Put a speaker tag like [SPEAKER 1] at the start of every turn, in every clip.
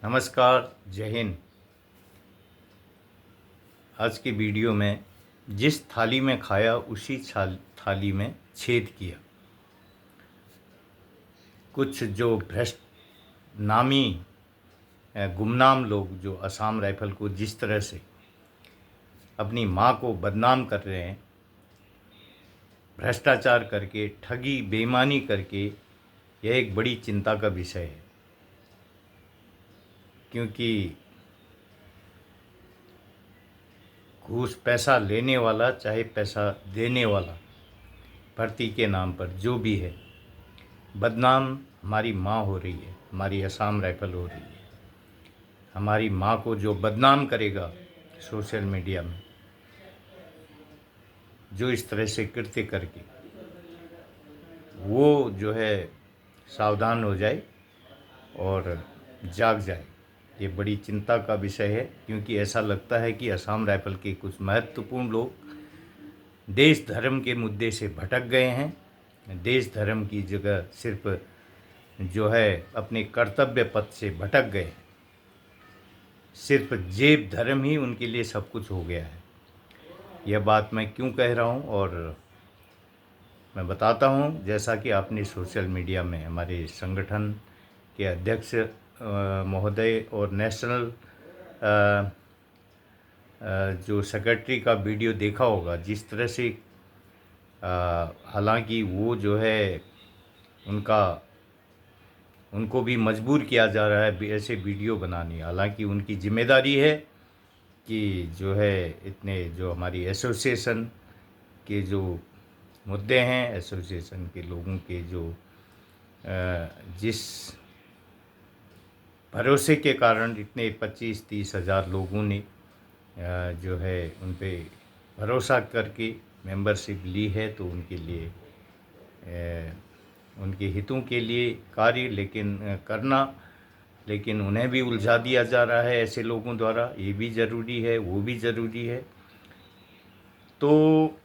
[SPEAKER 1] नमस्कार, जय हिंद। आज की वीडियो में जिस थाली में खाया उसी थाली में छेद किया। कुछ जो भ्रष्ट नामी गुमनाम लोग जो असम राइफल को जिस तरह से अपनी माँ को बदनाम कर रहे हैं, भ्रष्टाचार करके, ठगी बेईमानी करके, यह एक बड़ी चिंता का विषय है। क्योंकि घूस पैसा लेने वाला चाहे पैसा देने वाला, भर्ती के नाम पर जो भी है, बदनाम हमारी माँ हो रही है, हमारी असम राइफल हो रही है। हमारी माँ को जो बदनाम करेगा सोशल मीडिया में, जो इस तरह से कृत्य करके, वो जो है सावधान हो जाए और जाग जाए। ये बड़ी चिंता का विषय है, क्योंकि ऐसा लगता है कि असम राइफल के कुछ महत्वपूर्ण लोग देश धर्म के मुद्दे से भटक गए हैं। देश धर्म की जगह सिर्फ जो है अपने कर्तव्य पथ से भटक गए। सिर्फ जेब धर्म ही उनके लिए सब कुछ हो गया है। यह बात मैं क्यों कह रहा हूँ और मैं बताता हूँ। जैसा कि आपने सोशल मीडिया में हमारे संगठन के अध्यक्ष महोदय और नेशनल जो सेक्रेटरी का वीडियो देखा होगा, जिस तरह से हालांकि वो जो है उनको भी मजबूर किया जा रहा है ऐसे वीडियो बनाने। हालांकि उनकी जिम्मेदारी है कि जो है इतने जो हमारी एसोसिएशन के जो मुद्दे हैं, एसोसिएशन के लोगों के जो जिस भरोसे के कारण इतने 25-30 हज़ार लोगों ने जो है उन पे भरोसा करके मेंबरशिप ली है, तो उनके लिए उनके हितों के लिए कार्य करना, लेकिन उन्हें भी उलझा दिया जा रहा है ऐसे लोगों द्वारा। ये भी ज़रूरी है, वो भी ज़रूरी है। तो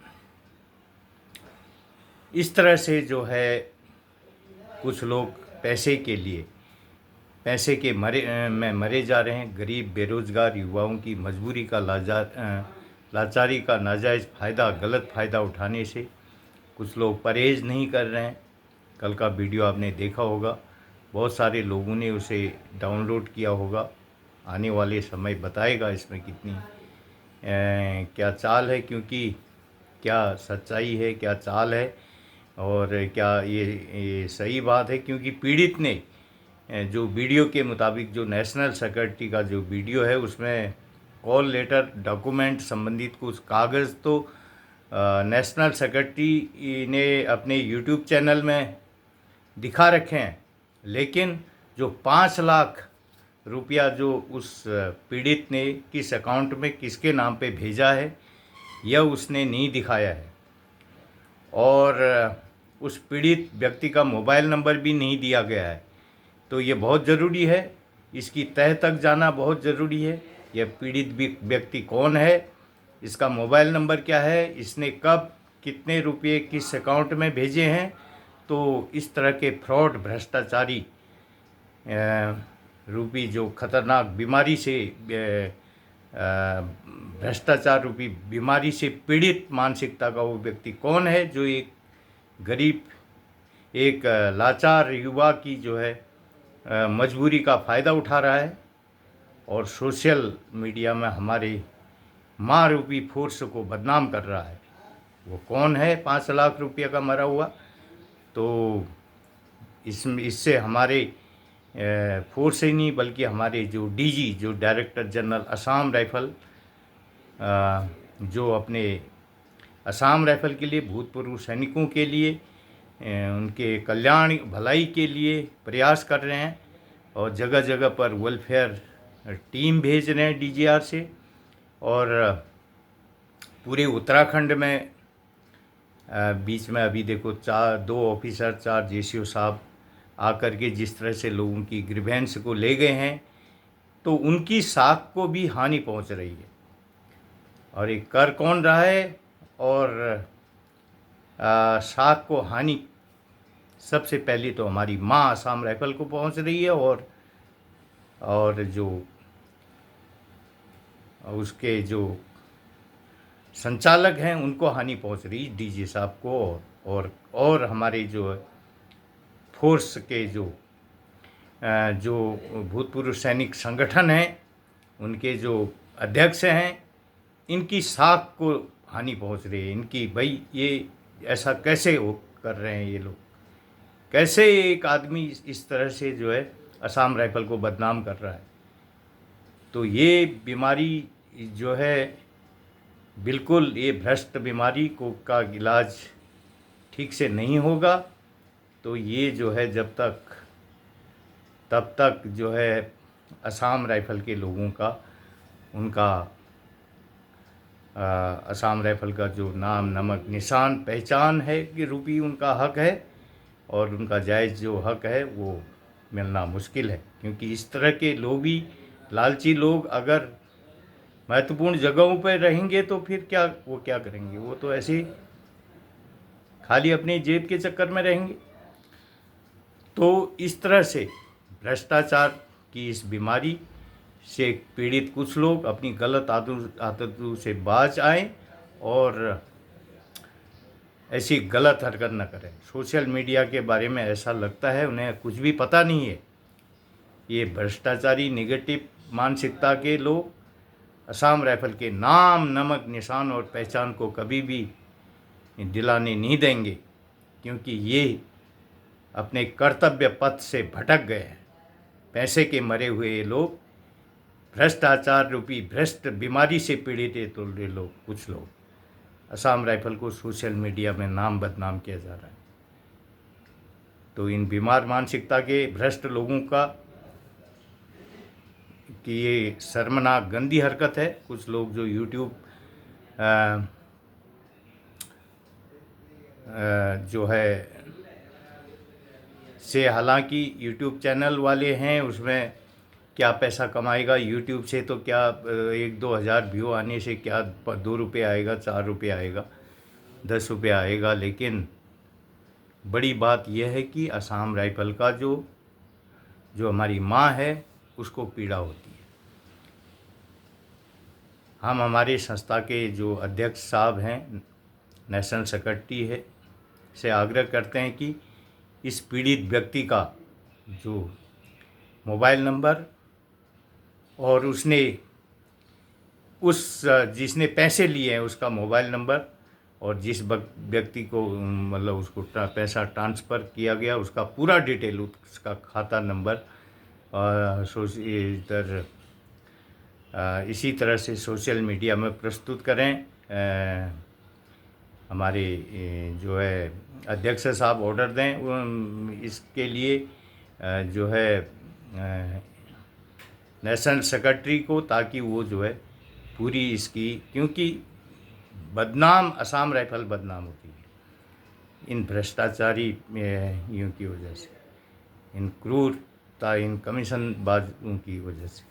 [SPEAKER 1] इस तरह से जो है कुछ लोग पैसे के लिए पैसे के में मरे जा रहे हैं। गरीब बेरोज़गार युवाओं की मजबूरी का लाचारी का नाजायज़ फ़ायदा, गलत फ़ायदा उठाने से कुछ लोग परहेज़ नहीं कर रहे हैं। कल का वीडियो आपने देखा होगा, बहुत सारे लोगों ने उसे डाउनलोड किया होगा। आने वाले समय बताएगा इसमें कितनी क्या चाल है, क्योंकि क्या सच्चाई है, क्या चाल है और क्या ये सही बात है। क्योंकि पीड़ित ने जो वीडियो के मुताबिक, जो नेशनल सेक्रेटरी का जो वीडियो है, उसमें कॉल लेटर, डॉक्यूमेंट संबंधित कुछ कागज़ तो नेशनल सेक्रेटरी ने अपने यूट्यूब चैनल में दिखा रखे हैं, लेकिन जो 5 लाख रुपया जो उस पीड़ित ने किस अकाउंट में किसके नाम पे भेजा है, यह उसने नहीं दिखाया है। और उस पीड़ित व्यक्ति का मोबाइल नंबर भी नहीं दिया गया है। तो ये बहुत ज़रूरी है, इसकी तह तक जाना बहुत ज़रूरी है। यह पीड़ित व्यक्ति कौन है, इसका मोबाइल नंबर क्या है, इसने कब कितने रुपये किस अकाउंट में भेजे हैं। तो इस तरह के फ्रॉड, भ्रष्टाचारी रूपी जो खतरनाक बीमारी से, भ्रष्टाचार रूपी बीमारी से पीड़ित मानसिकता का वो व्यक्ति कौन है, जो एक गरीब, एक लाचार युवा की जो है मजबूरी का फ़ायदा उठा रहा है और सोशल मीडिया में हमारे माँ रूपी फोर्स को बदनाम कर रहा है। वो कौन है 5 लाख रुपये का मरा हुआ? तो इससे हमारे फोर्स ही नहीं, बल्कि हमारे जो डीजी, जो डायरेक्टर जनरल असम राइफल, जो अपने असम राइफल के लिए, भूतपूर्व सैनिकों के लिए, उनके कल्याण भलाई के लिए प्रयास कर रहे हैं और जगह जगह पर वेलफेयर टीम भेज रहे हैं डीजीआर से। और पूरे उत्तराखंड में बीच में अभी देखो 2 ऑफिसर, 4 जेसीओ साहब आकर के जिस तरह से लोगों की ग्रीवेंस को ले गए हैं, तो उनकी साख को भी हानि पहुंच रही है। और ये कर कौन रहा है? और साख को हानि सबसे पहले तो हमारी माँ असम राइफल को पहुंच रही है। और और जो उसके जो संचालक हैं उनको हानि पहुंच रही, डीजी साहब को और हमारे जो फोर्स के जो भूतपूर्व सैनिक संगठन हैं उनके जो अध्यक्ष हैं, इनकी साख को हानि पहुंच रही है इनकी। भाई ये ऐसा कैसे वो कर रहे हैं, ये लोग कैसे एक आदमी इस तरह से जो है असम राइफल को बदनाम कर रहा है। तो ये बीमारी जो है बिल्कुल, ये भ्रष्ट बीमारी को का इलाज ठीक से नहीं होगा तो ये जो है तब तक जो है असम राइफल के लोगों का उनका असम राइफल का जो नाम नमक निशान पहचान है कि रूपी उनका हक है और उनका जायज़ जो हक है वो मिलना मुश्किल है, क्योंकि इस तरह के लोभी लालची लोग अगर महत्वपूर्ण जगहों पर रहेंगे तो फिर क्या करेंगे, वो तो ऐसे ही खाली अपनी जेब के चक्कर में रहेंगे। तो इस तरह से भ्रष्टाचार की इस बीमारी से पीड़ित कुछ लोग अपनी गलत आदतों से बाज आएं और ऐसी गलत हरकत न करें। सोशल मीडिया के बारे में ऐसा लगता है उन्हें कुछ भी पता नहीं है। ये भ्रष्टाचारी नेगेटिव मानसिकता के लोग असम राइफल के नाम नमक निशान और पहचान को कभी भी दिलाने नहीं देंगे, क्योंकि ये अपने कर्तव्य पथ से भटक गए हैं। पैसे के मरे हुए ये लोग भ्रष्टाचार रूपी भ्रष्ट बीमारी से पीड़ित है। तो ये लोग कुछ लोग असम राइफल को सोशल मीडिया में नाम बदनाम किया जा रहा है। तो इन बीमार मानसिकता के भ्रष्ट लोगों का कि ये शर्मनाक गंदी हरकत है। कुछ लोग जो यूट्यूब जो है से, हालांकि यूट्यूब चैनल वाले हैं, उसमें क्या पैसा कमाएगा यूट्यूब से, तो क्या 1-2 हज़ार व्यू आने से क्या 2 रुपये आएगा, 4 रुपये आएगा, 10 रुपये आएगा। लेकिन बड़ी बात यह है कि असम राइफल का जो हमारी माँ है उसको पीड़ा होती है। हम हमारे संस्था के जो अध्यक्ष साहब हैं, नेशनल सेक्रेटरी है, से आग्रह करते हैं कि इस पीड़ित व्यक्ति का जो मोबाइल नंबर और जिसने पैसे लिए हैं उसका मोबाइल नंबर और जिस व्यक्ति को मतलब उसको पैसा ट्रांसफ़र किया गया उसका पूरा डिटेल, उसका खाता नंबर इसी तरह से सोशल मीडिया में प्रस्तुत करें। हमारे जो है अध्यक्ष साहब ऑर्डर दें इसके लिए जो है नेशनल सेक्रेटरी को, ताकि वो जो है पूरी इसकी, क्योंकि बदनाम असम राइफल बदनाम होती है इन भ्रष्टाचारी यूँ की वजह से, इन क्रूरता, इन कमीशनबाजों की वजह से।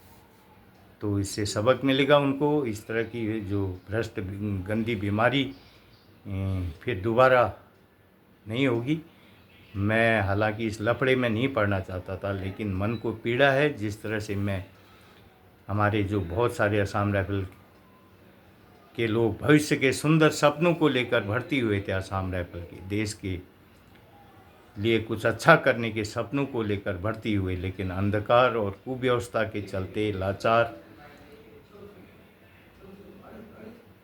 [SPEAKER 1] तो इससे सबक मिलेगा उनको। इस तरह की जो भ्रष्ट गंदी बीमारी फिर दोबारा नहीं होगी। मैं हालांकि इस लफड़े में नहीं पड़ना चाहता था, लेकिन मन को पीड़ा है। जिस तरह से मैं हमारे जो बहुत सारे असम राइफल के लोग भविष्य के सुंदर सपनों को लेकर भर्ती हुए थे, असम राइफल के देश के लिए कुछ अच्छा करने के सपनों को लेकर भर्ती हुए, लेकिन अंधकार और कुव्यवस्था के चलते लाचार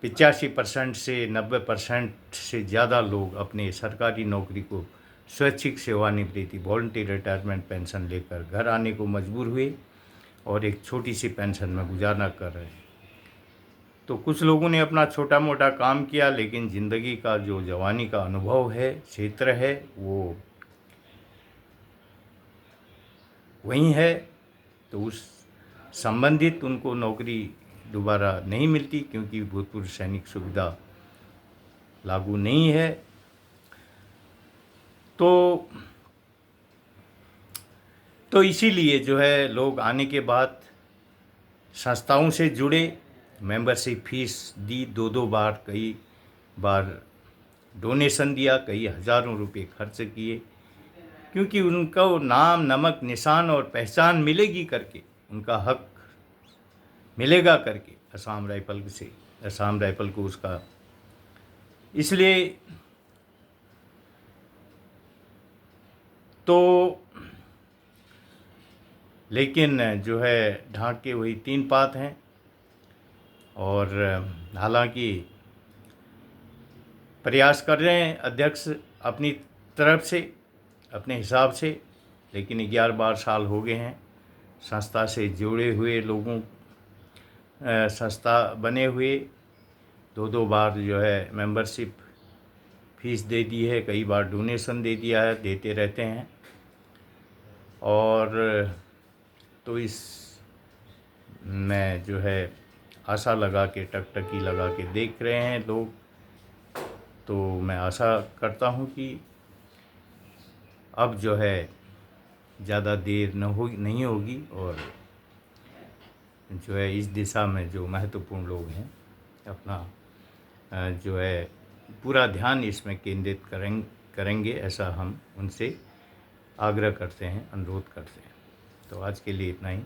[SPEAKER 1] 85% से 90% से ज़्यादा लोग अपने सरकारी नौकरी को स्वैच्छिक सेवानिवृत्ति वॉलंटरी रिटायरमेंट पेंशन लेकर घर आने को मजबूर हुए और एक छोटी सी पेंशन में गुजारा कर रहे हैं। तो कुछ लोगों ने अपना छोटा मोटा काम किया, लेकिन ज़िंदगी का जो जवानी का अनुभव है, क्षेत्र है, वो वहीं है। तो उस संबंधित उनको नौकरी दोबारा नहीं मिलती, क्योंकि भूतपूर्व सैनिक सुविधा लागू नहीं है। तो इसीलिए जो है लोग आने के बाद संस्थाओं से जुड़े, मेंबरशिप फीस दी, 2 बार, कई बार डोनेशन दिया, कई हज़ारों रुपए खर्च किए, क्योंकि उनका नाम नमक निशान और पहचान मिलेगी करके उनका हक मिलेगा करके असम राइफल को उसका, इसलिए तो लेकिन जो है ढाक के वही 3 पात हैं। और हालांकि प्रयास कर रहे हैं अध्यक्ष अपनी तरफ से, अपने हिसाब से, लेकिन 11-12 साल हो गए हैं संस्था से जुड़े हुए लोगों, संस्था बने हुए 2-2 बार जो है मेंबरशिप फीस दे दी है, कई बार डोनेशन दे दिया है, देते रहते हैं। और तो इस में जो है आशा लगा के, टकटकी लगा के देख रहे हैं लोग। तो मैं आशा करता हूँ कि अब जो है ज़्यादा देर नहीं होगी और जो है इस दिशा में जो महत्वपूर्ण लोग हैं अपना जो है पूरा ध्यान इसमें केंद्रित करेंगे, ऐसा हम उनसे आग्रह करते हैं, अनुरोध करते हैं। तो आज के लिए इतना ही।